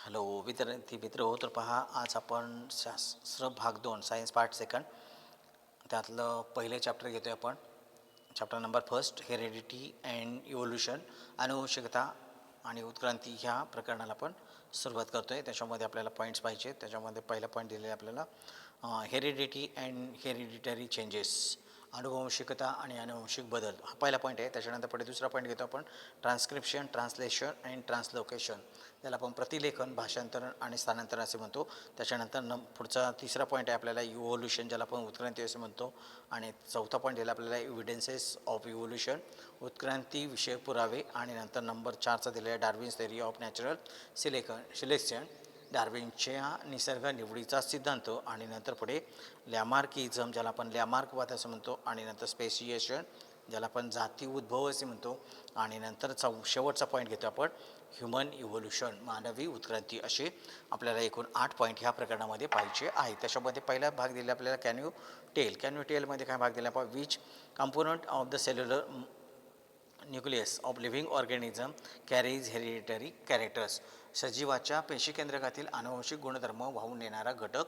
Hello विद्यार्थी मित्र हो, तर पहा आज आपण शास्त्र भाग 2 सायन्स पार्ट सेकंड त्यातलं पहिले चॅप्टर घेतो आहे आपण. Chapter number first heredity and evolution, अनुवंशिकता आणि उत्क्रांती ह्या प्रकरणाला आपण सुरुवात करतो आहे. त्याच्यामध्ये आपल्याला पॉईंट्स पाहिजे. त्याच्यामध्ये पहिला पॉईंट दिलेला आहे आपल्याला हेरिडिटी अँड हेरिडिटरी चेंजेस, अनुवंशिकता आणि अनुवंशिक बदल हा पहिला पॉईंट आहे. त्याच्यानंतर पुढे दुसरा पॉईंट घेतो आपण ट्रान्स्क्रिप्शन, ट्रान्सलेशन अँड ट्रान्सलोकेशन, त्याला आपण प्रतिलेखन, भाषांतरण आणि स्थानांतरण असे म्हणतो. त्याच्यानंतर पुढचा तिसरा पॉईंट आहे आपल्याला इव्होल्युशन, ज्याला आपण उत्क्रांती असे म्हणतो. आणि चौथा पॉईंट दिला आपल्याला इव्हिडन्सेस ऑफ इव्होल्युशन, उत्क्रांती विषयक पुरावे. आणि नंतर नंबर 4चा दिलेला आहे Darwin's theory of natural selection, डार्विनच्या निसर्ग निवडीचा सिद्धांत. आणि नंतर पुढे लॅमार्किझम, ज्याला आपण लॅमार्कवाद असं म्हणतो. आणि नंतर स्पेसिएशन, ज्याला आपण जाती उद्भव असे म्हणतो. आणि नंतर शेवटचा पॉईंट घेतो आपण ह्युमन इव्होल्युशन, मानवी उत्क्रांती. असे आपल्याला एकूण 8 पॉईंट ह्या प्रकरणामध्ये पाहिजे आहे. त्याच्यामध्ये पहिला भाग दिला आपल्याला कॅन यू टेलमध्ये काय भाग दिला आपण which component of the cellular nucleus of living organism carries hereditary characters, सजीवाच्या पेशीकेंद्रकातील आनुवंशिक गुणधर्म वाहून नेणारा घटक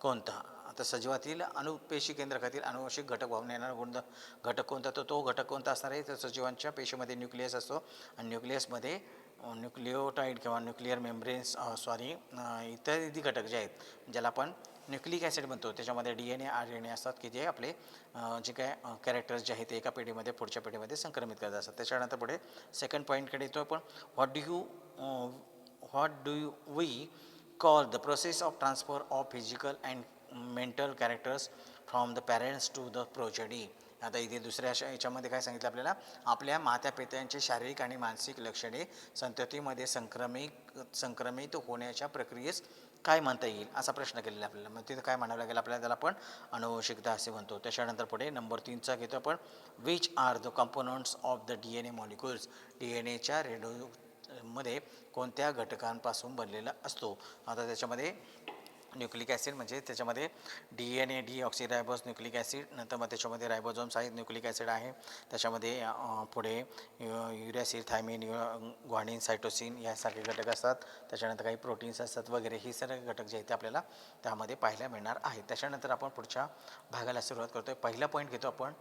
कोणता. आता सजीवातील पेशी केंद्रकातील अनुवंशिक घटक वाहून येणारा घटक कोणता, तो घटक कोणता असणार आहे. तर सजीवांच्या पेशीमध्ये न्यूक्लियस असतो आणि न्यूक्लियसमध्ये न्यूक्लिओटाईड किंवा न्यूक्लिअर मेम्ब्रेन्स इत्यादी घटक जे आहेत, ज्याला आपण न्यूक्लिक ॲसिड म्हणतो, त्याच्यामध्ये DNA RNA असतात की जे आपले जे काय कॅरेक्टर्स जे आहेत ते एका पिढीमध्ये पुढच्या पिढीमध्ये संक्रमित करत असतात. त्याच्यानंतर पुढे सेकंड पॉईंटकडे येतो आपण what do we call the process of transfer of physical and mental characters from the parents to the progeny. आता इथे दुसऱ्या याच्यामध्ये काय सांगितलं आपल्याला, आपल्या मातापित्यांचे शारीरिक आणि मानसिक लक्षणे संततीमध्ये संक्रमित होण्याच्या प्रक्रियेस काय म्हणता येईल असा प्रश्न केलेला आपल्याला. मग तिथं काय म्हणावं लागेल आपल्याला, त्याला आपण अनुवंशिकता असे म्हणतो. त्याच्यानंतर पुढे नंबर 3चा घेतो आपण which are the components of the DNA molecules, DNAच्या मध्ये कोणत्या घटकांपासून बनलेला असतो. आता त्याच्यामध्ये न्यूक्लिक ॲसिड म्हणजे त्याच्यामध्ये DNA डीऑक्सिरायबोज न्यूक्लिक ॲसिड, नंतर मग त्याच्यामध्ये रायबोझोम्स आहेत, न्यूक्लिक ॲसिड आहे. त्याच्यामध्ये पुढे युरॅसिल, थायमिन, ग्वानिन, सायटोसिन यासारखे घटक असतात. त्याच्यानंतर काही प्रोटीन्स असतात वगैरे, हे सर्व घटक जे आहेत ते आपल्याला त्यामध्ये पाहायला मिळणार आहेत. त्याच्यानंतर आपण पुढच्या भागाला सुरुवात करतो आहे. पहिला पॉईंट घेतो आपण.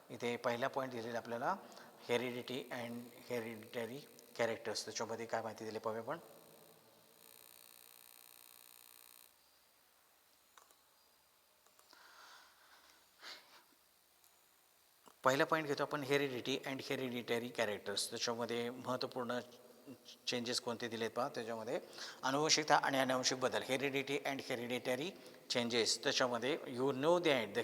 इथे पहिला पॉईंट दिलेला आपल्याला हेरिडिटी अँड हेरिडिटरी कॅरेक्टर्स. त्याच्यामध्ये काय माहिती दिली पाहूया आपण. पहिला पॉईंट घेतो आपण हेरिडिटी अँड हेरिडिटरी कॅरेक्टर्स. त्याच्यामध्ये महत्त्वपूर्ण चेंजेस कोणते दिलेत पहा. त्याच्यामध्ये अनुवंशिकता आणि अनुवंशिक बदल, हेरिडिटी अँड हेरिडिटरी चेंजेस. त्याच्यामध्ये you know that the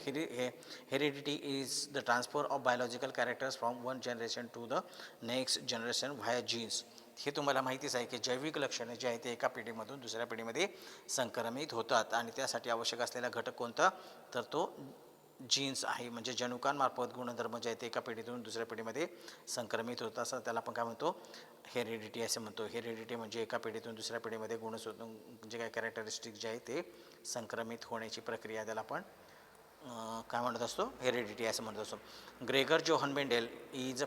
heredity is the transfer of biological characters from one generation to the next generation via genes. हे तुम्हाला माहितीच आहे की जैविक लक्षणे जे आहेत ते एका पिढीमधून दुसऱ्या पिढीमध्ये संक्रमित होतात. आणि त्यासाठी आवश्यक असलेला घटक कोणता, तर तो जीन्स आहे. म्हणजे जनुकांमार्फत गुणधर्म जे आहेत ते एका पिढीतून दुसऱ्या पिढीमध्ये संक्रमित होतं, असं त्याला आपण काय म्हणतो, हेरिडिटी असे म्हणतो. हेरिडिटी म्हणजे एका पिढीतून दुसऱ्या पिढीमध्ये जे काही कॅरेक्टरिस्टिक जे आहे ते संक्रमित होण्याची प्रक्रिया, त्याला आपण काय म्हणत असतो, हेरिडिटी असं म्हणत असतो. Gregor Johan Mendel is a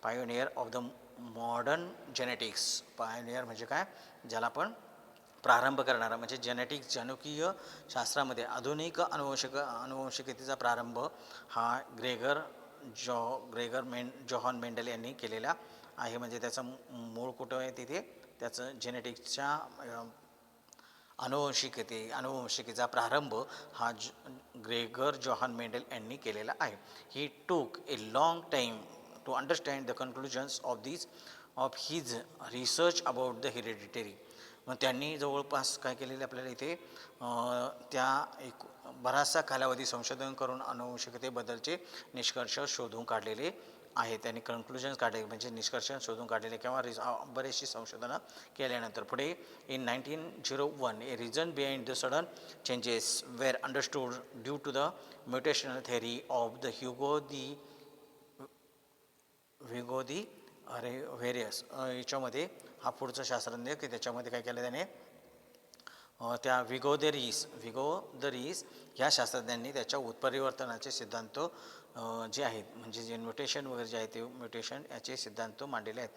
pioneer of the modern genetics. Pioneer म्हणजे काय, ज्याला आपण प्रारंभ करणारा, म्हणजे जनुकीय शास्त्रामध्ये आधुनिक अनुवंशिकतेचा प्रारंभ हा जोहन मेंडल यांनी केलेला आहे. म्हणजे त्याचं मूळ कुठं आहे, तिथे त्याचं जेनेटिक्सच्या अनुवंशिकेचा प्रारंभ हा ग्रेगर जोहन मेंडल यांनी केलेला आहे. He took a long time to understand the conclusions of his research about the hereditary. मग त्यांनी जवळपास काय केलेले आपल्याला इथे त्या एक बराचसा कालावधी संशोधन करून अनुवंशिकतेबद्दलचे निष्कर्ष शोधून काढलेले आहे. त्यांनी कन्क्लुजन्स काढले म्हणजे निष्कर्ष शोधून काढलेले किंवा बरेचशी संशोधनं केल्यानंतर पुढे in 1901 a reason behind the sudden changes were understood due to the mutational theory of the Hugo de Vries. याच्यामध्ये हा पुढचा शास्त्रज्ञ की त्याच्यामध्ये काय केलं त्याने त्या विगो द रीस ह्या शास्त्रज्ञांनी त्याच्या उत्परिवर्तनाचे सिद्धांत जे आहेत, म्हणजे जे म्युटेशन वगैरे जे आहे ते म्युटेशन याचे सिद्धांत मांडलेले आहेत.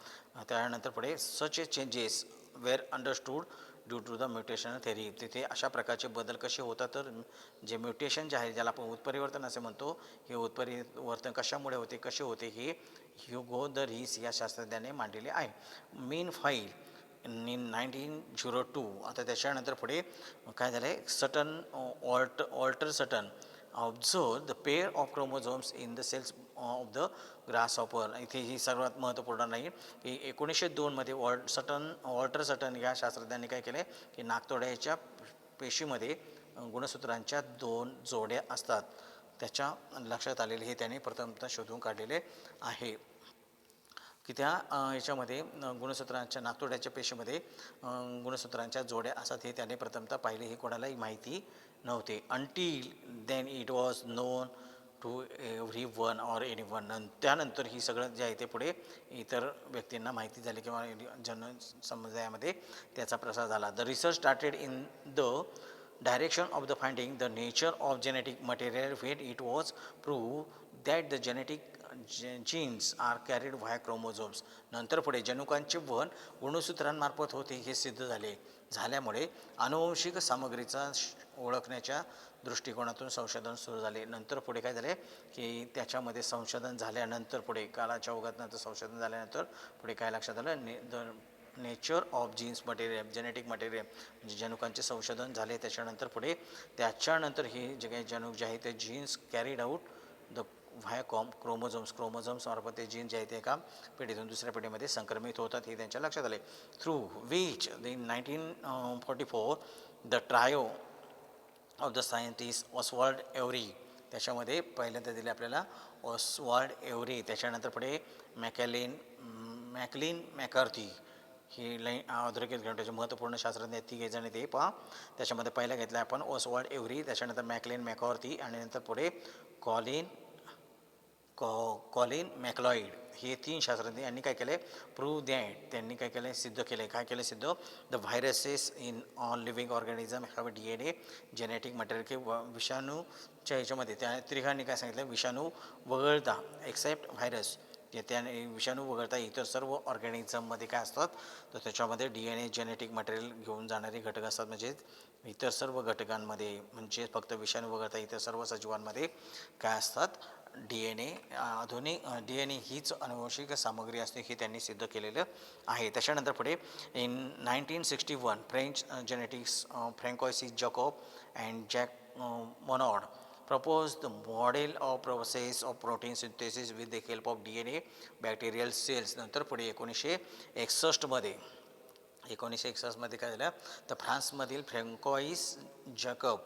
त्यानंतर पुढे such a changes were understood due to the mutation theory. तिथे अशा प्रकारचे बदल कसे होतात, तर जे म्युटेशन जे आहे ज्याला आपण उत्परिवर्तन असे म्हणतो, हे उत्परिवर्तन कशामुळे होते, कसे होते, हे ह्युगो द रीस या शास्त्रज्ञाने मांडलेले आहे. Main file in 1902. आता त्याच्यानंतर पुढे काय झालं आहे, Sutton Walter Sutton observe the pair of chromosomes in the cells of the grasshopper. इथे ही सर्वात महत्त्वपूर्ण नाही की 1902मध्ये ऑल्टर सटन या शास्त्रज्ञांनी काय केले की नाकतोड्याच्या पेशीमध्ये गुणसूत्रांच्या 2 जोड्या असतात त्याच्या लक्षात आलेले हे त्यांनी प्रथमतः शोधून काढलेले आहे की त्या याच्यामध्ये गुणसूत्रांच्या नाकतोड्याच्या पेशीमध्ये गुणसूत्रांच्या जोड्या असतात हे त्याने प्रथमतः पाहिले. हे कोणालाही माहिती नव्हते. Until then it was known to every one or any one. त्यानंतर ही सगळं जे आहे ते पुढे इतर व्यक्तींना माहिती झाली किंवा जनसमुदायामध्ये त्याचा प्रसार झाला. The research started in the direction of the finding the nature of genetic material when it was proved that the genetic genes are carried via chromosomes. नंतर पुढे जनुकांचे वहन गुणसूत्रांमार्फत होते हे सिद्ध झाल्यामुळे आनुवंशिक सामग्रीचा ओळखण्याच्या दृष्टिकोनातून संशोधन सुरू झाले. नंतर पुढे काय झाले की त्याच्यामध्ये संशोधन झाल्यानंतर पुढे काळाच्या ओघात संशोधन झाल्यानंतर पुढे काय लक्षात आलं, nature of genes material, genetic material म्हणजे जनुकांचे संशोधन झाले. त्याच्यानंतर हे जे काही जनुक जे आहे ते genes carried out the via chromosomes मार्फत ते जीन जे आहे ते एका पिढीतून दुसऱ्या पिढीमध्ये संक्रमित होतात हे त्यांच्या लक्षात आले. Through which in 1944 the trio of the scientist Oswald every, त्याच्यामध्ये पहिल्यांदा दिले आपल्याला ऑसवाल्ड एव्हरी. त्याच्यानंतर पुढे मॅकलिन मॅकार्थी ही औद्योगिक घटनेचे महत्त्वपूर्ण शास्त्रज्ञ तिघे जण ते पहा. त्याच्यामध्ये पहिला घेतला आपण ऑसवाल्ड एव्हरी, त्याच्यानंतर मॅकलिन मॅकॉर्थी आणि नंतर पुढे कॉलिन मॅक्लॉईड. हे 3 शास्त्रज्ञ यांनी काय केले, प्रूव्ह दॅट, त्यांनी काय केले, सिद्ध केले सिद्ध the viruses in all living organism have DNA genetic material, की विषाणूच्या ह्याच्यामध्ये त्या तिघांनी काय सांगितलं, विषाणू वगळता एक्सेप्ट व्हायरस, त्याने विषाणू वगळता इतर सर्व ऑर्गॅनिझममध्ये काय असतात तर त्याच्यामध्ये DNA जेनेटिक मटेरियल घेऊन जाणारे घटक असतात. म्हणजे इतर सर्व घटकांमध्ये, म्हणजे फक्त विषाणू वगळता इतर सर्व सजीवांमध्ये काय असतात, DNA. DNA हीच अनुवंशिक सामग्री असते हे त्यांनी सिद्ध केलेलं आहे. त्याच्यानंतर पुढे in 1961 French genetics François Jacob and Jacques Monod proposed the model of process of protein synthesis with the help of DNA bacterial cells. नंतर पुढे 1961मध्ये काय झालं तर फ्रान्समधील फ्रँकोइस जॅकोब,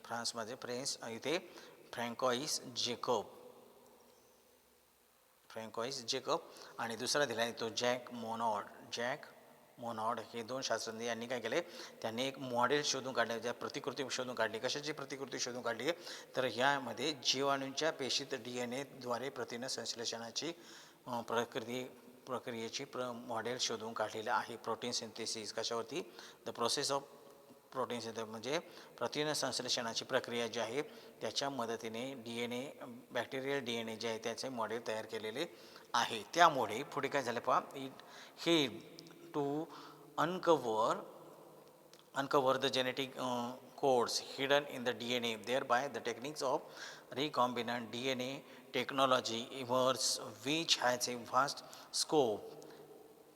फ्रान्समध्ये इथे फ्रँकोइस जेकोब आणि दुसरा दिला आहे तो जॅक मोनॉड. हे 2 शास्त्रज्ञ यांनी काय केले, त्यांनी एक मॉडेल शोधून काढले, ज्या प्रतिकृती शोधून काढली. कशाची प्रतिकृती शोधून काढली तर ह्यामध्ये जीवाणूंच्या पेशीत DNA द्वारे प्रथिन संश्लेषणाची प्रक्रियेची मॉडेल शोधून काढलेलं आहे. प्रोटीन सिंथेसिस कशावरती, the process of protein synthesis म्हणजे प्रथिन संश्लेषणाची प्रक्रिया जी आहे त्याच्या मदतीने बॅक्टेरियल DNA जे आहे त्याचे मॉडेल तयार केलेले आहे. त्यामुळे पुढे काय झालं पहा, हे to uncover the genetic codes hidden in the DNA. Thereby, the techniques of recombinant DNA technology emerged, which has a vast scope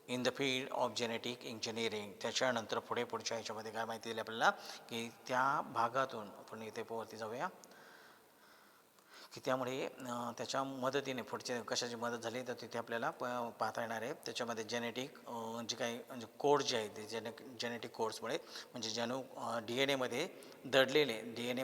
in the field of genetic engineering. त्याच्यानंतर पुढच्या ह्याच्यामध्ये काय माहिती दिली आपल्याला की त्या भागातून आपण इथे वरती जाऊया की त्यामुळे त्याच्या मदतीने पुढचे कशाची मदत झाली तर तिथे आपल्याला पाहता येणार आहे. त्याच्यामध्ये जेनेटिक जे काही म्हणजे कोड जे आहे ते जेनेटिक कोड्समुळे म्हणजे DNA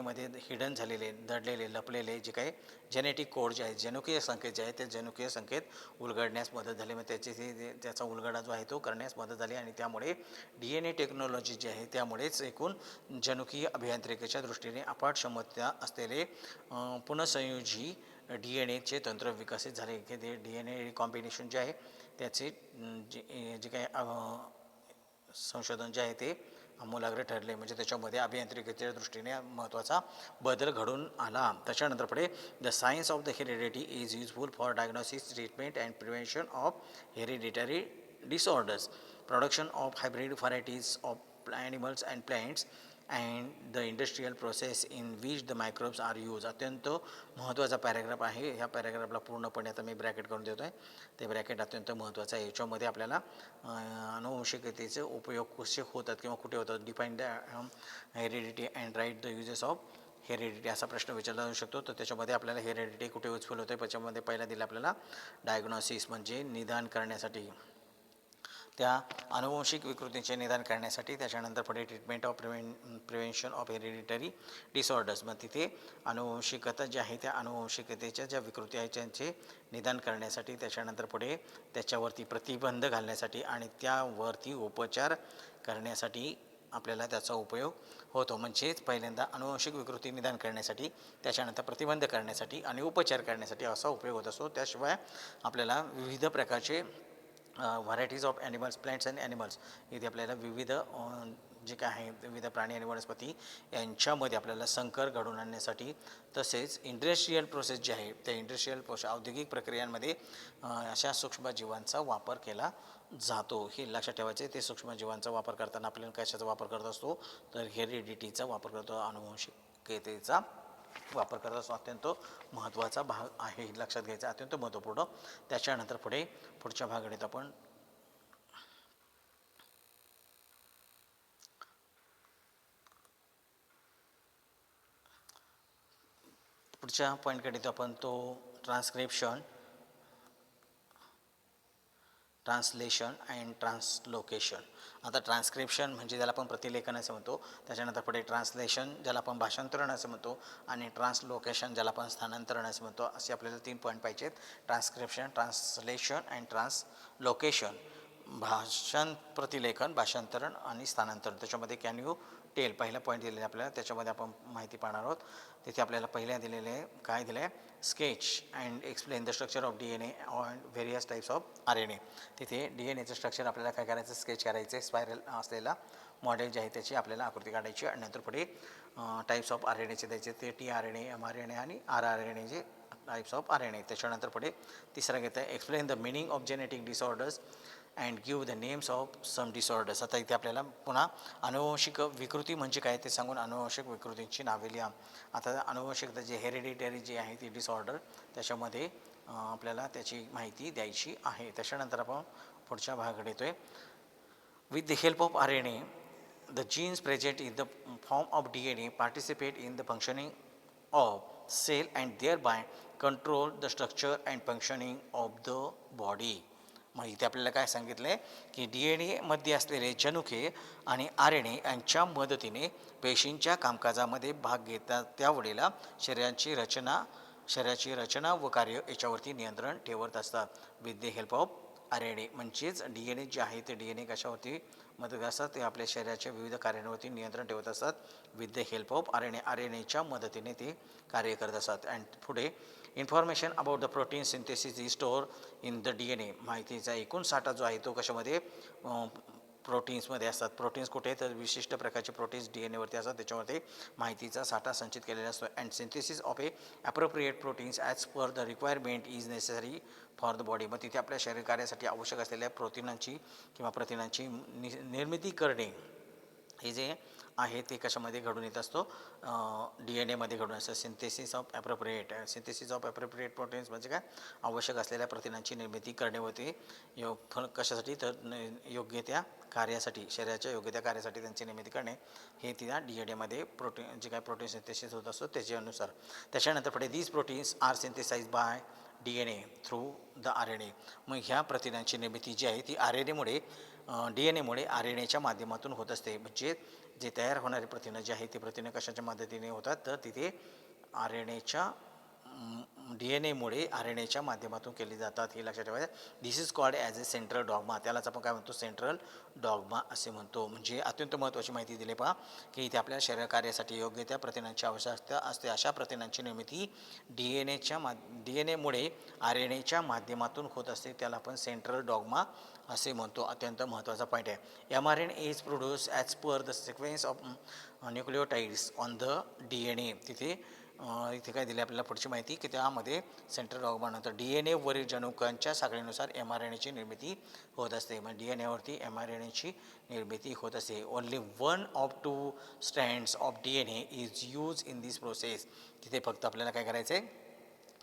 मध्ये हिडन झालेले, लपलेले जे काही जेनेटिक कोड जे आहे, जनुकीय संकेत जे आहे ते जनुकीय संकेत उलगडण्यास मदत झाली. मग त्याचा उलगडा जो आहे तो करण्यास मदत झाली आणि त्यामुळे DNA टेक्नॉलॉजी जी आहे त्यामुळेच एकूण जनुकीय अभियांत्रिकीच्या दृष्टीने अपाट क्षमता असलेले पुनःसंयोजी DNAचे तंत्र विकसित झाले. की ते DNA कॉम्बिनेशन जे आहे त्याचे जे काही संशोधन जे आहे ते आमूलाग्र ठरले, म्हणजे त्याच्यामध्ये अभियांत्रिकीच्या दृष्टीने महत्त्वाचा बदल घडून आला. त्याच्यानंतर पुढे the science of the heredity is useful for diagnosis, treatment and prevention of hereditary disorders, production of hybrid varieties of animals and plants, and the industrial process in which the microbes are used. अत्यंत महत्त्वाचा paragraph आहे. ह्या पॅरेग्राफला पूर्णपणे आता मी bracket करून देतो आहे. ते ब्रॅकेट अत्यंत महत्त्वाचं आहे. याच्यामध्ये आपल्याला अनुवंशिकतेचे उपयोग कसे होतात किंवा कुठे होतात, define the heredity and write the uses of heredity असा प्रश्न विचारला जाऊ शकतो. तर त्याच्यामध्ये आपल्याला हेरिडिटी कुठे युजफुल होते, त्याच्यामध्ये पहिला दिला आपल्याला डायग्नॉसिस म्हणजे निदान करण्यासाठी, त्या अनुवंशिक विकृतींचे निदान करण्यासाठी. त्याच्यानंतर पुढे treatment of prevention of hereditary disorders, मग तिथे अनुवंशिकता जी आहे त्या अनुवंशिकतेच्या ज्या विकृती आहेत त्यांचे निदान करण्यासाठी. त्याच्यानंतर पुढे त्याच्यावरती प्रतिबंध घालण्यासाठी आणि त्यावरती उपचार करण्यासाठी आपल्याला त्याचा उपयोग होतो. म्हणजेच पहिल्यांदा अनुवंशिक विकृती निदान करण्यासाठी, त्याच्यानंतर प्रतिबंध करण्यासाठी आणि उपचार करण्यासाठी असा उपयोग होत असतो. त्याशिवाय आपल्याला विविध प्रकारचे varieties of animals, plants and animals, इथे आपल्याला विविध जे काय आहे विविध प्राणी आणि वनस्पती यांच्यामध्ये आपल्याला संकर घडवून आणण्यासाठी, तसेच इंडस्ट्रियल प्रोसेस जे आहे त्या इंडस्ट्रियल प्रोसेस औद्योगिक प्रक्रियांमध्ये अशा सूक्ष्मजीवांचा वापर केला जातो. हे लक्षात ठेवायचे. ते सूक्ष्मजीवांचा वापर करताना आपल्याला कशाचा वापर करत असतो, तर हेरिडिटीचा वापर करतो, अनुवंशिकतेचा वापर करत असतो. अत्यंत महत्त्वाचा भाग आहे, लक्षात घ्यायचा, अत्यंत महत्त्वपूर्ण. त्याच्यानंतर पुढच्या भागात आपण पुढच्या पॉईंटकडे येतो आपण, तो ट्रान्सलेशन अँड ट्रान्सलोकेशन. आता ट्रान्स्क्रिप्शन म्हणजे ज्याला आपण प्रतिलेखन असं म्हणतो, त्याच्यानंतर पुढे ट्रान्सलेशन ज्याला आपण भाषांतरण असं म्हणतो, आणि ट्रान्सलोकेशन ज्याला आपण स्थानांतरण असं म्हणतो. असे आपल्याला 3 पॉईंट पाहिजेत. Transcription, translation and translocation. प्रतिलेखन, भाषांतरण आणि स्थानांतरण. त्याच्यामध्ये कॅन यू टेल पहिला पॉईंट दिलेला आपल्याला, त्याच्यामध्ये आपण माहिती पाहणार आहोत. तिथे आपल्याला पहिल्या दिलेले आहे, काय दिलं आहे, sketch and explain the structure of DNA and various types of RNA. तिथे DNAचं स्ट्रक्चर आपल्याला काय करायचं, स्केच करायचं. स्पायरल असलेला मॉडेल जे आहे त्याची आपल्याला आकृती काढायची, आणि नंतर पुढे टाईप्स ऑफ RNAचे द्यायचे, ते tRNA, mRNA आणि rRNA जे टाईप्स ऑफ RNA. त्याच्यानंतर पुढे तिसरा घेतं आहे explain the meaning of genetic disorders and give the names of some disorders. आता इथे आपल्याला पुन्हा अनुवंशिक विकृती म्हणजे काय ते सांगून अनुवंशिक विकृतींची नावे लिहा. आता अनुवंशिकता जे हेरिडिटरी जी आहे ती डिसऑर्डर, त्याच्यामध्ये आपल्याला त्याची माहिती द्यायची आहे. त्याच्यानंतर आपण पुढच्या भागाकडे येतो आहे. With the help of RNA, the genes present in the form of DNA participate in the functioning of cell and thereby control the structure and functioning of the body. मग इथे आपल्याला काय सांगितलं आहे की DNA असलेले जनुके आणि RNA यांच्या मदतीने पेशींच्या कामकाजामध्ये भाग घेतात. त्यावेळेला शरीराची रचना व कार्य याच्यावरती नियंत्रण ठेवत असतात. With the help of RNA म्हणजेच DNA जे आहे ते DNA कशावरती मदत असतात, ते आपल्या शरीराच्या विविध कार्यांवरती नियंत्रण ठेवत असतात. विथ द हेल्प ऑफ RNAच्या मदतीने ते कार्य करत असतात. अँड पुढे information about the protein synthesis is store in the DNA. माहितीचा एकूण साठा जो आहे तो कशामध्ये, प्रोटीन्समध्ये असतात. प्रोटीन्स कुठे, तर विशिष्ट प्रकारचे प्रोटीन्स DNAवरती असतात, त्याच्यामध्ये माहितीचा साठा संचित केलेला असतो. And synthesis of appropriate proteins as per the requirement is necessary for the body. मग तिथे आपल्या शरीर कार्यासाठी आवश्यक असलेल्या प्रोटीनांची किंवा प्रथिनांची निर्मिती करणे हे जे आहे ते कशामध्ये घडून येत असतो, DNAमध्ये घडून असतं. सिंथेसिस ऑफ ॲप्रोप्रिएट प्रोटीन्स म्हणजे काय, आवश्यक असलेल्या प्रथिनांची निर्मिती करणे होते. कशासाठी, तर योग्य त्या कार्यासाठी, शरीराच्या योग्य त्या कार्यासाठी त्यांची निर्मिती करणे, हे त्या DNAमध्ये प्रोटीन जे काय प्रोटीन सिंथेसिस होत असतो त्याच्यानुसार. त्याच्यानंतर पुढे these proteins are synthesize by DNA through the RNA. मग ह्या प्रथिनांची निर्मिती जी आहे ती DNAमुळे RNAच्या माध्यमातून होत असते. म्हणजे जे तयार होणारे प्रथिनं जे आहे ते प्रथिनं कशाच्या मदतीने होतात, तर तिथे RNAच्या DNA-मुळे RNAच्या माध्यमातून केली जातात, हे लक्षात ठेवायचं. This is called as a central dogma. त्यालाच आपण काय म्हणतो, सेंट्रल डॉग्मा असे म्हणतो. म्हणजे अत्यंत महत्त्वाची माहिती दिली पहा, की इथे आपल्या शरीर कार्यासाठी योग्य त्या प्रथिनांची आवश्यकता असते. अशा प्रथिनांची निर्मिती DNA-मुळे RNAच्या माध्यमातून होत असते. त्याला आपण सेंट्रल डॉग्मा असे म्हणतो. अत्यंत महत्त्वाचा पॉईंट आहे. mRNA is produce as per the sequence of nucleotides on the DNA. इथे काय दिले आपल्याला पुढची माहिती, की त्यामध्ये सेंट्रल डॉग्मानंतर DNA-वरील जनुकांच्या साखळीनुसार mRNAची निर्मिती होत असते. म्हणजे DNA-वरती mRNAची निर्मिती होत असते. Only 1 of 2 strands of DNA is use in this process. तिथे फक्त आपल्याला काय करायचं आहे,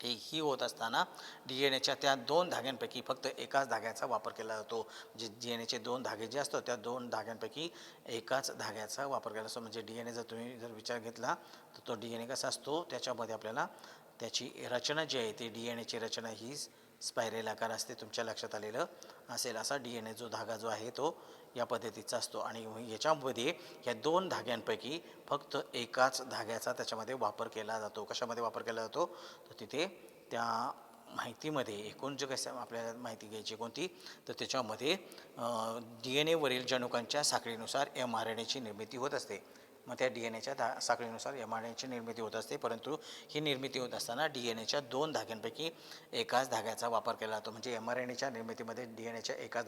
ही होत असताना DNA-च्या त्या 2 धाग्यांपैकी फक्त एकाच धाग्याचा वापर केला जातो. म्हणजे DNA-चे 2 धागे जे असतात, त्या 2 धाग्यांपैकी एकाच धाग्याचा वापर केला असतो. म्हणजे DNA जर तुम्ही विचार घेतला, तर तो DNA कसा असतो, त्याच्यामध्ये आपल्याला त्याची रचना जी आहे, ती DNA-ची रचना ही स्पायरल आकार असते. तुमच्या लक्षात आलेलं असेल. असा DNA जो धागा जो आहे तो या पद्धतीचा असतो. आणि याच्यामध्ये या 2 धाग्यांपैकी फक्त एकाच धाग्याचा त्याच्यामध्ये वापर केला जातो. कशामध्ये वापर केला जातो, तर तिथे त्या माहितीमध्ये एकूण जे कसं आपल्याला माहिती घ्यायची कोणती, तर त्याच्यामध्ये DNA-वरील जनुकांच्या साखळीनुसार mRNAची निर्मिती होत असते. मग त्या DNA-च्या साखळीनुसार mRNAची निर्मिती होत असते. परंतु ही निर्मिती होत असताना DNA-च्या 2 धाग्यांपैकी एकाच धाग्याचा वापर केला जातो. म्हणजे mRNAच्या निर्मितीमध्ये DNA-च्या एकाच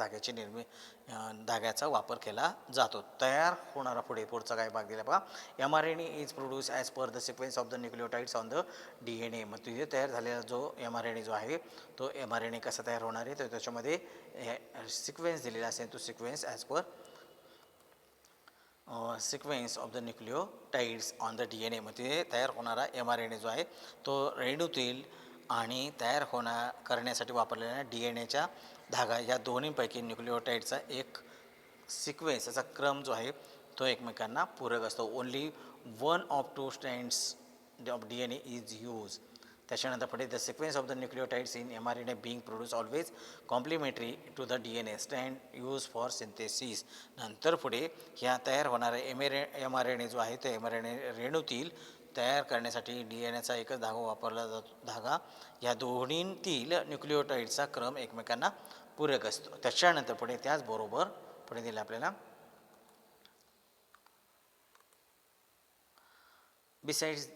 धाग्याचा वापर केला जातो. तयार होणारा पुढचा काय भाग दिला पहा, mRNA is produce as per the sequence of the nucleotides on the DNA. मग तिथे तयार झालेला जो mRNA जो आहे, तो mRNA कसा तयार होणार आहे, तर त्याच्यामध्ये सिक्वेन्स दिलेला असेल. तो sequence as per sequence of the nucleotides on the DNA. मध्ये तयार होणारा mRNA जो आहे, तो रेणूतील आणि तयार करण्यासाठी वापरलेल्या DNA-च्या धागा या दोन्हीपैकी न्यूक्लिओटाइडचा एक सिक्वेन्स, याचा क्रम जो आहे, तो एकमेकांना पूरक असतो. Only 1 of 2 strands of DNA is use. त्याच्यानंतर पुढे the sequence of the nucleotides in mRNA being produce always complementary to the DNA stand use for synthesis. नंतर पुढे ह्या तयार होणारा mRNA जो आहे, तो mRNA रेणूतील तयार करण्यासाठी DNA-चा एकच धागा वापरला जातो. या दोन्हींतील न्यूक्लिओटाइडचा क्रम एकमेकांना पूरक असतो. त्याच्यानंतर पुढे त्याचबरोबर पुढे दिलं आपल्याला, besides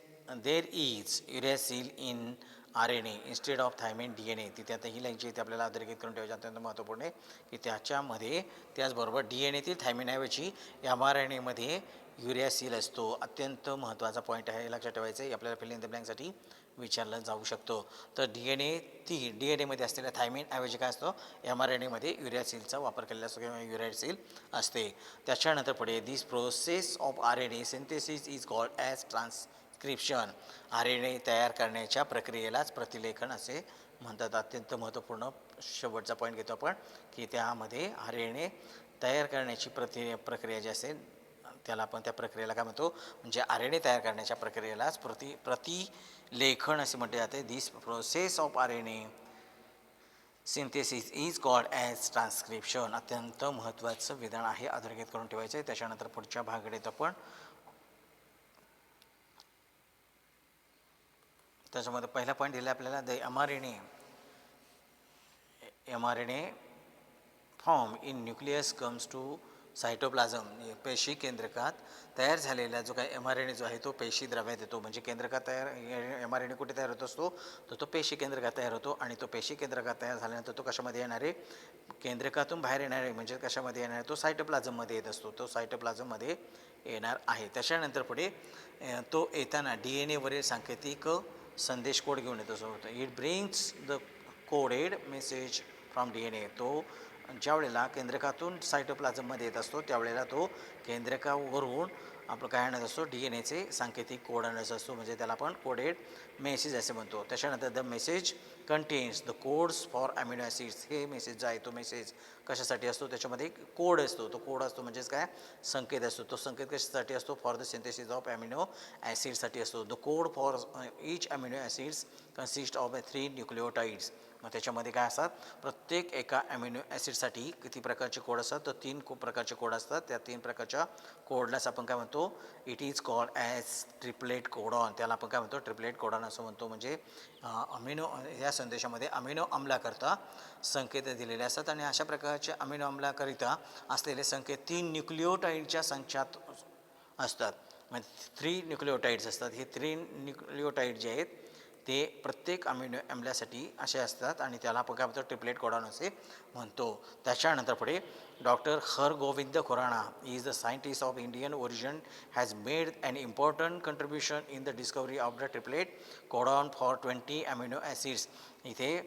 there is uracil in RNA instead of thymine DNA. तिथे आता ही लाईन जी आहे आपल्याला अधोरेखित करून ठेवायची, अत्यंत महत्त्वपूर्ण आहे, की त्याच्यामध्ये त्याचबरोबर DNA-तील थायमिनऐवजी mRNA-मध्ये युरॅसिल असतो. अत्यंत महत्त्वाचा पॉईंट आहे, लक्षात ठेवायचं आहे. आपल्याला फिल इन द ब्लँकसाठी विचारलं जाऊ शकतो. तर DNA-मध्ये असलेल्या थायमिनऐवजी काय असतो, mRNA-मध्ये युरॅसिलचा वापर केलेला असतो किंवा युरॅसिल असते. त्याच्यानंतर पुढे this process of RNA synthesis is called as transcription. RNA तयार करण्याच्या प्रक्रियेलाच प्रतिलेखन असे म्हणतात. अत्यंत महत्त्वपूर्ण शेवटचा पॉईंट घेतो आपण, की त्यामध्ये RNA तयार करण्याची प्रक्रिया जी असेल, त्याला आपण त्या प्रक्रियेला काय म्हणतो, म्हणजे RNA तयार करण्याच्या प्रक्रियेलाच प्रतिलेखन असे म्हटले जाते. This process of RNA synthesis is called as transcription. अत्यंत महत्त्वाचं विधान आहे, अधोरेखित करून ठेवायचं आहे. त्याच्यानंतर पुढच्या भागाकडे आपण त्याच्यामध्ये पहिला पॉईंट दिला आपल्याला, the mRNA form in nucleus comes to cytoplasm. पेशी केंद्रकात तयार झालेला जो काही mRNA जो आहे, तो पेशी द्रव्यात येतो. म्हणजे केंद्रकात mRNA कुठे तयार होत असतो, तर तो पेशी केंद्रकात तयार होतो. आणि तो पेशी केंद्रकात तयार झाल्यानंतर तो कशामध्ये येणार आहे, केंद्रकातून बाहेर येणार आहे. म्हणजे कशामध्ये येणार आहे, तो सायटोप्लाझममध्ये येत असतो. तो सायटोप्लाझममध्ये येणार आहे. त्याच्यानंतर पुढे तो येताना DNA-वरील सांकेतिक संदेश कोड घेऊन येतो. It brings the coded message from DNA. तो ज्या वेळेला केंद्रकातून सायटोप्लाझममध्ये येत असतो, त्यावेळेला तो केंद्रकावरून आपलं काय आणत असतो, DNA-चे सांकेतिक कोड आणत असतो. म्हणजे त्याला आपण कोडेड मेसेज असे म्हणतो. त्याच्यानंतर the message contains the codes for amino acids. हे मेसेज जो आहे, तो मेसेज कशासाठी असतो, त्याच्यामध्ये एक कोड असतो. तो कोड असतो म्हणजेच काय, संकेत असतो. तो संकेत कशासाठी असतो, for the synthesis of amino ॲसिडसाठी असतो. The code for each amino acids consist of 3 nucleotides. मग त्याच्यामध्ये काय असतात, प्रत्येक एका ॲमिनो ॲसिडसाठी किती प्रकारचे कोड असतात, तर 3 प्रकारचे कोड असतात. त्या 3 प्रकारच्या कोडलाच आपण काय म्हणतो, it is called as triplet codon. त्याला आपण काय म्हणतो, ट्रिपलेट कोडॉन असं म्हणतो. म्हणजे अमिनो या संदेशामध्ये अमिनो अम्लाकरता संकेत दिलेले असतात आणि अशा प्रकारचे अमिनो अम्लाकरिता असलेले संकेत 3 न्यूक्लिओटाईडच्या संचात असतात. म्हणजे 3 न्यूक्लिओटाईड्स असतात. हे 3 न्यूक्लिओटाईड जे आहेत ते प्रत्येक अमिनो अम्लासाठी असे असतात आणि त्याला आपण काय म्हणतो, ट्रिपलेट कोडॉन असे म्हणतो. त्याच्यानंतर पुढे doctor Hargobind Khorana is the scientist of Indian origin has made an important contribution in the discovery of the triplet codon for 20 amino acids. इथे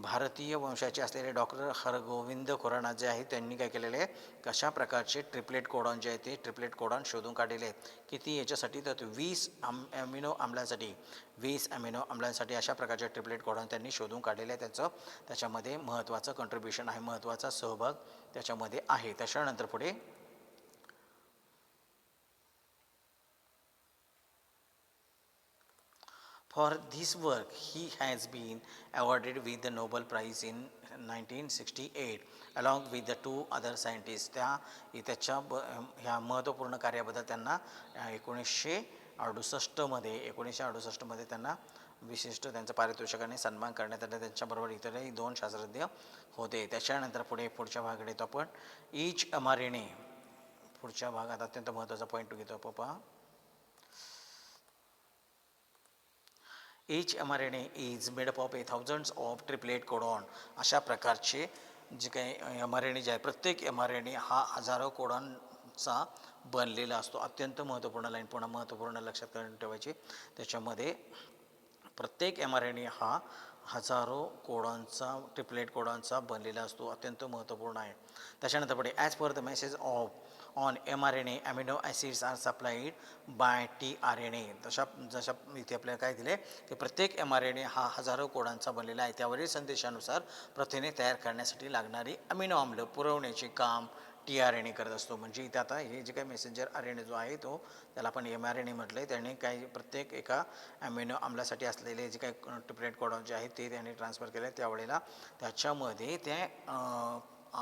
भारतीय वंशाचे असलेले डॉक्टर हरगोविंद खुराना जे आहेत त्यांनी काय केलेले आहे, कशा प्रकारचे ट्रिपलेट कोडॉन जे आहे ते ट्रिपलेट कोडॉन शोधून काढलेले आहेत. किती याच्यासाठी, तर 20 ॲमिनो अम्लांसाठी 20 ॲमिनो अम्लांसाठी अशा प्रकारचे ट्रिपलेट कोडॉन त्यांनी शोधून काढलेले आहे. त्याच्यामध्ये महत्त्वाचं कंट्रीब्युशन आहे, महत्त्वाचा सहभाग त्याच्यामध्ये आहे. त्याच्यानंतर पुढे For this work, he has been awarded with the Nobel Prize in 1968, along with the 2 other scientists. त्याच्या ह्या महत्त्वपूर्ण कार्याबद्दल त्यांना 1968मध्ये त्यांना विशिष्ट त्यांचं पारितोषिकाने सन्मान करण्यात आला. त्यांच्याबरोबर इतरही 2 शास्त्रज्ञ होते. त्याच्यानंतर पुढच्या भागाकडे येतो आपण. ईच mRNA, पुढच्या भागात अत्यंत महत्त्वाचा पॉईंट घेतो पप्पा. Each mRNA is made up of thousands of triplet codon. अशा प्रकारचे जे काही mRNA जे आहे, प्रत्येक mRNA हा हजारो कोडॉनचा बनलेला असतो. अत्यंत महत्त्वपूर्ण लाईन, पुन्हा महत्त्वपूर्ण लक्षात ठेवायची. त्याच्यामध्ये प्रत्येक mRNA हा हजारो कोडॉनचा, ट्रिपलेट कोडॉनचा बनलेला असतो. अत्यंत महत्त्वपूर्ण आहे. त्याच्यानंतर पुढे as per the message of on mRNA amino acids are supplied by tRNA. जशा इथे आपल्याला काय दिले की प्रत्येक mRNA हा हजारो कोडांचा बनलेला आहे. त्यावरील संदेशानुसार प्रथिने तयार करण्यासाठी लागणारी अमिनो आम्ल पुरवण्याचे काम tRNA करत असतो. म्हणजे इथे आता हे जे काही मेसेंजर RNA जो आहे तो त्याला आपण mRNA म्हटलं आहे. त्याने काही प्रत्येक एका अमिनो आम्लासाठी असलेले जे काही ट्रिपलेट कोडॉन जे आहेत ते त्याने ट्रान्सफर केले. त्यावेळेला त्याच्यामध्ये ते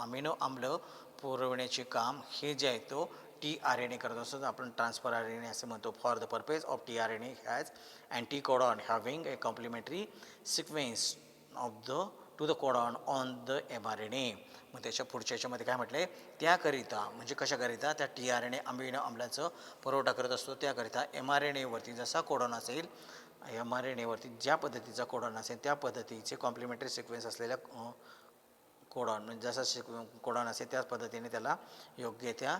अमिनो आम्ल पुरवण्याचे काम हे जे आहे तो tRNA करत असतो. आपण ट्रान्सफर RNA असे म्हणतो. For the purpose of tRNA has anticodon having a complementary sequence to the codon on the mRNA. मग त्याच्या पुढच्या याच्यामध्ये काय म्हटलं आहे, त्याकरिता म्हणजे कशाकरिता, त्या tRNA अमिनो आम्लाचं पुरवठा करत असतो. त्याकरिता mRNAवरती जसा कोडॉन असेल, mRNAवरती ज्या पद्धतीचा कोडॉन असेल त्या पद्धतीचे कॉम्प्लिमेंटरी सिक्वेन्स असलेल्या कोडॉन, म्हणजे जसा कोडॉन असेल त्याच पद्धतीने त्याला योग्य त्या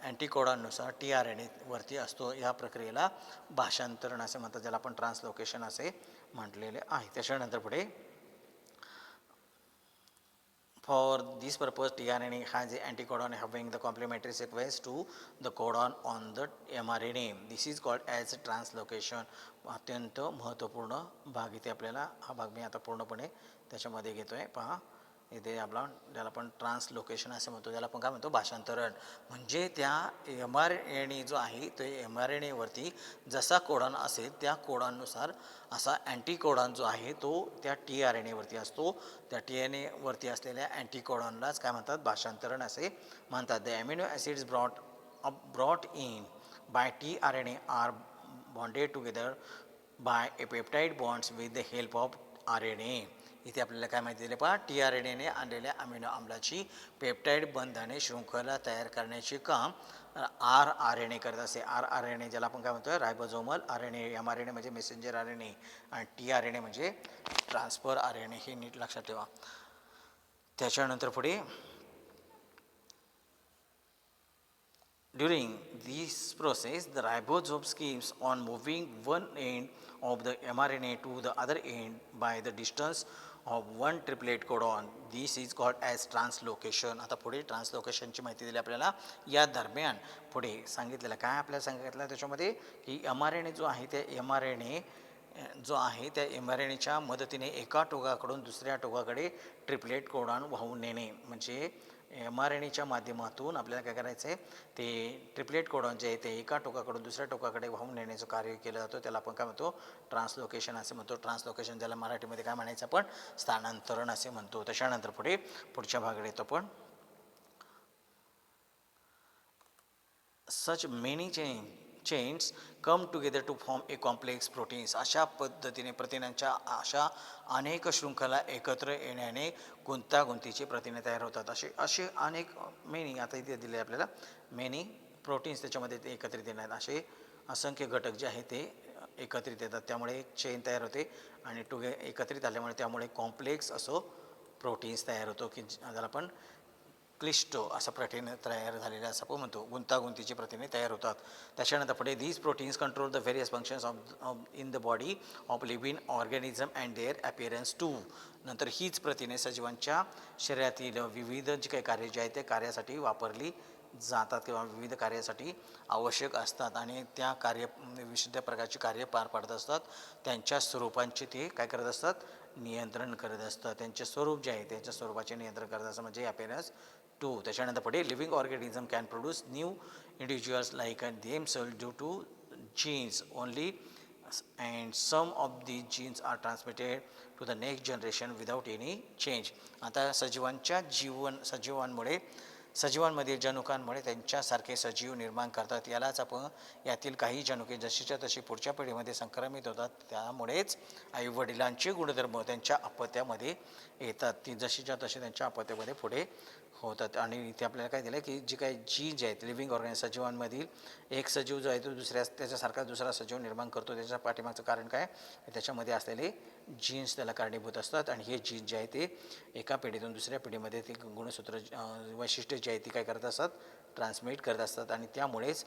अँटीकोडॉननुसार tRNAवरती असतो. या प्रक्रियेला भाषांतरण असे म्हणतात, ज्याला आपण ट्रान्सलोकेशन असे म्हटलेले आहे. त्याच्यानंतर पुढे For this purpose, tRNA has an anticodon having the complementary sequence to the codon on the mRNA. This is called as translocation. अत्यंत महत्त्वपूर्ण भाग इथे आपल्याला, हा भाग मी आता पूर्णपणे त्याच्यामध्ये घेतो आहे. पहा इथे ज्याला आपण ट्रान्सलोकेशन असे म्हणतो, ज्याला आपण काय म्हणतो, भाषांतरण. म्हणजे त्या mRNA जो आहे तो mRNAवरती जसा कोडॉन असेल त्या कोडॉननुसार असा अँटीकोडॉन जो आहे तो त्या tRNAवरती असतो. त्या tRNAवरती असलेल्या अँटीकोडॉनलाच काय म्हणतात, भाषांतरण असे म्हणतात. The amino acids brought in by tRNA are bonded together by a peptide bonds with the help of RNA. इथे आपल्याला काय माहिती दिले पहा, tRNAने आणलेल्या अमिनो आम्लाची पेप्टाईड बंधाने शृंखला तयार करण्याचे काम rRNA करत असे. rRNA ज्याला आपण काय म्हणतो, रायबोझोमल RNA. mRNA म्हणजे मेसेंजर RNA आणि tRNA म्हणजे ट्रान्सफर RNA. हे नीट लक्षात ठेवा. त्याच्यानंतर पुढे During this process, the ribosome keeps on moving one end of the mRNA to the other end by the distance of one triplet codon. This is called as translocation. आता पुढे ट्रान्सलोकेशनची माहिती दिली आपल्याला. या दरम्यान पुढे सांगितलेलं काय, आपल्याला सांगितलं त्याच्यामध्ये की mRNA जो आहे त्या mRNA जो आहे त्या mRNAच्या मदतीने एका टोकाकडून दुसऱ्या टोकाकडे ट्रिपलेट कोडॉन वाहून नेणे. म्हणजे mRNAच्या माध्यमातून आपल्याला काय करायचं आहे, ते ट्रिपलेट कोडॉन जे आहे ते एका टोकाकडून दुसऱ्या टोकाकडे वाहून नेण्याचं कार्य केलं जातं. त्याला आपण काय म्हणतो, ट्रान्सलोकेशन असे म्हणतो. ट्रान्सलोकेशन ज्याला मराठीमध्ये काय म्हणायचं आपण, स्थानांतरण असे म्हणतो. त्याच्यानंतर पुढच्या भागाकडे येतो आपण. सच many chains come together to form a complex proteins. अशा पद्धतीने प्रथिनांच्या अशा अनेक शृंखला एकत्र येण्याने गुंतागुंतीचे प्रथिने तयार होतात. असे अनेक मेनी, आता इथे दिले आपल्याला मेनी प्रोटीन्स, त्याच्यामध्ये ते एकत्रित येणार असे असंख्य घटक जे आहेत ते एकत्रित येतात. त्यामुळे एक चेन तयार होते आणि एकत्रित आल्यामुळे त्यामुळे कॉम्प्लेक्स असो प्रोटीन्स तयार होतो, की ज्याला आपण क्लिष्ट असं प्रथिने तयार झालेले असं आपण म्हणतो. गुंतागुंतीची प्रथिने तयार होतात. त्याच्यानंतर पुढे these proteins control the various functions of in the body of living organism and their appearance too. नंतर हीच प्रथिने सजीवांच्या शरीरातील विविध जी काही कार्य जे आहेत त्या कार्यासाठी वापरली जातात किंवा विविध कार्यासाठी आवश्यक असतात आणि त्या विविध प्रकारची कार्य पार पाडत असतात. त्यांच्या स्वरूपांचे ते काय करत असतात, नियंत्रण करत असतात. त्यांचे स्वरूप जे आहे त्यांच्या स्वरूपाचे नियंत्रण करत असतात, म्हणजे अपिअरन्स टू. त्याच्यानंतर पुढे living organism can produce new individuals like themselves due to genes only and some of these genes are transmitted to the next generation without any change. आता सजीवांमधील जनुकांमुळे त्यांच्यासारखे सजीव निर्माण करतात. यातील काही जनुके जशीच्या तशी पुढच्या पिढीमध्ये संक्रमित होतात. त्यामुळेच आईवडिलांचे गुणधर्म त्यांच्या अपत्यामध्ये येतात. ती जशीच्या तशी त्यांच्या अपत्यामध्ये पुढे होतात. आणि इथे आपल्याला काय दिलं की जी काही जीन्स आहेत लिव्हिंग ऑर्गॅनिझम, सजीवांमधील एक सजीव जो आहे तो त्याच्यासारखा दुसरा सजीव निर्माण करतो. त्याच्या पाठीमागचं कारण काय, त्याच्यामध्ये असलेले जीन्स त्याला कारणीभूत असतात. आणि हे जीन्स जे आहे ते एका पिढीतून दुसऱ्या पिढीमध्ये ते गुणसूत्र वैशिष्ट्य जे आहे ती काय करत असतात, ट्रान्समिट करत असतात. आणि त्यामुळेच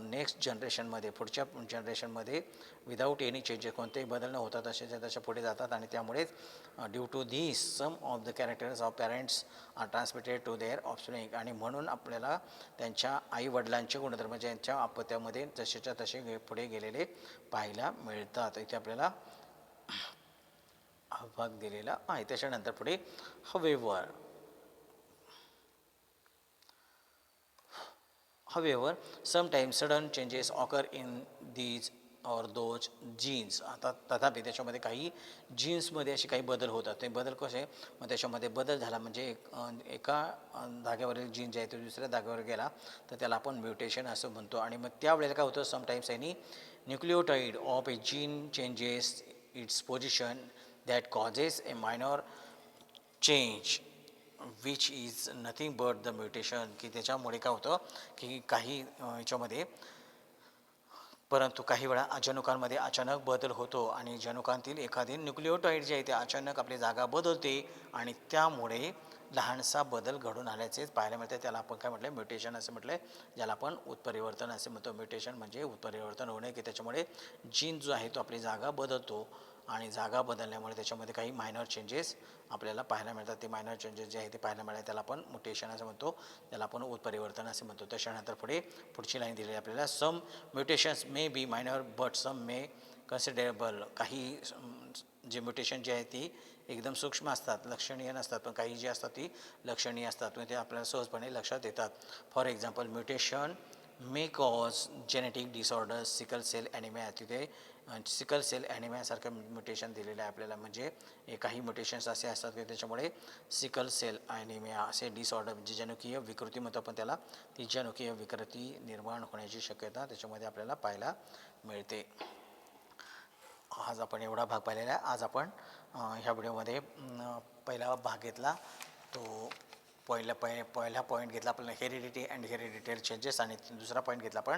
नेक्स्ट जनरेशनमध्ये, पुढच्या जनरेशनमध्ये विदाऊट एनी चेंजेस, कोणतेही बदल न होतात असे त्याच्या पुढे जातात. आणि त्यामुळेच due to this some of the characters of parents are transmitted to their offspring. आणि म्हणून आपल्याला त्यांच्या आईवडिलांचे गुणधर्म ज्यांच्या अपत्यामध्ये जसेच्या तसे पुढे गेलेले पाहायला मिळतात. इथे आपल्याला हा भाग दिलेला आहे. त्याच्यानंतर पुढे However, sometimes sudden changes occur in these or those genes. आता तथापि त्याच्यामध्ये काही जीन्समध्ये असे काही बदल होतात. ते बदल कसे, मग त्याच्यामध्ये बदल झाला म्हणजे एका धाग्यावरील जीन जे आहे तो दुसऱ्या धाग्यावर गेला तर त्याला आपण म्युटेशन असं म्हणतो. आणि मग त्यावेळेला काय होतं, sometimes any nucleotide of a gene changes its position that causes a minor change which is nothing but the mutation. की त्याच्यामुळे काय होतं की काही याच्यामध्ये, परंतु काही वेळा जनुकांमध्ये अचानक बदल होतो आणि जनुकांतील एखादी न्यूक्लिओटाईड जे आहे ते अचानक आपली जागा बदलते आणि त्यामुळे लहानसा बदल घडून आल्याचेच पाहायला मिळते. त्याला आपण काय म्हटलं, म्युटेशन असं म्हटलं आहे, ज्याला आपण उत्परिवर्तन असे म्हणतो. म्युटेशन म्हणजे उत्परिवर्तन होणे, की त्याच्यामुळे जीन जो आहे तो आपली जागा बदलतो आणि जागा बदलल्यामुळे त्याच्यामध्ये काही मायनर चेंजेस आपल्याला पाहायला मिळतात. ते मायनर चेंजेस जे आहे ते पाहायला मिळाले त्याला आपण म्युटेशन असं म्हणतो, त्याला आपण उत्परिवर्तन असे म्हणतो. त्याच्यानंतर पुढची लाईन दिलेली आपल्याला, some mutations may be minor but some may considerable. काही जे म्युटेशन जे आहे ती एकदम सूक्ष्म असतात, लक्षणीय नसतात, पण काही जी असतात ती लक्षणीय असतात, ते आपल्याला सहजपणे लक्षात येतात. For example, mutation may cause genetic disorders, sickle cell anaemia. तिथे सिकल ॲनिमिया ॲनिमियासारखं म्युटेशन दिलेलं आहे आपल्याला. म्हणजे काही म्युटेशन्स असे असतात की त्याच्यामुळे सिकल सेल ॲनिमिया असे डिसऑर्डर, म्हणजे जनुकीय विकृती म्हणतो आपण त्याला, ती जनुकीय विकृती निर्माण होण्याची शक्यता त्याच्यामध्ये आपल्याला पाहायला मिळते. आज आपण एवढा भाग पाहिलेला आहे. आज आपण ह्या व्हिडिओमध्ये पहिला भाग घेतला तो पहिला पॉईंट घेतला आपण हेरिडिटी अँड हेरिडिटरी चेंजेस, आणि दुसरा पॉईंट घेतला आपण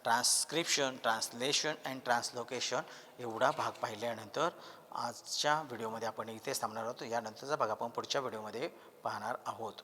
ट्रान्स्क्रिप्शन, ट्रान्सलेशन अँड ट्रान्सलोकेशन. एवढा भाग पाहिल्यानंतर आजच्या व्हिडिओमध्ये आपण इथेच थांबणार आहोत. यानंतरचा भाग आपण पुढच्या व्हिडिओमध्ये पाहणार आहोत.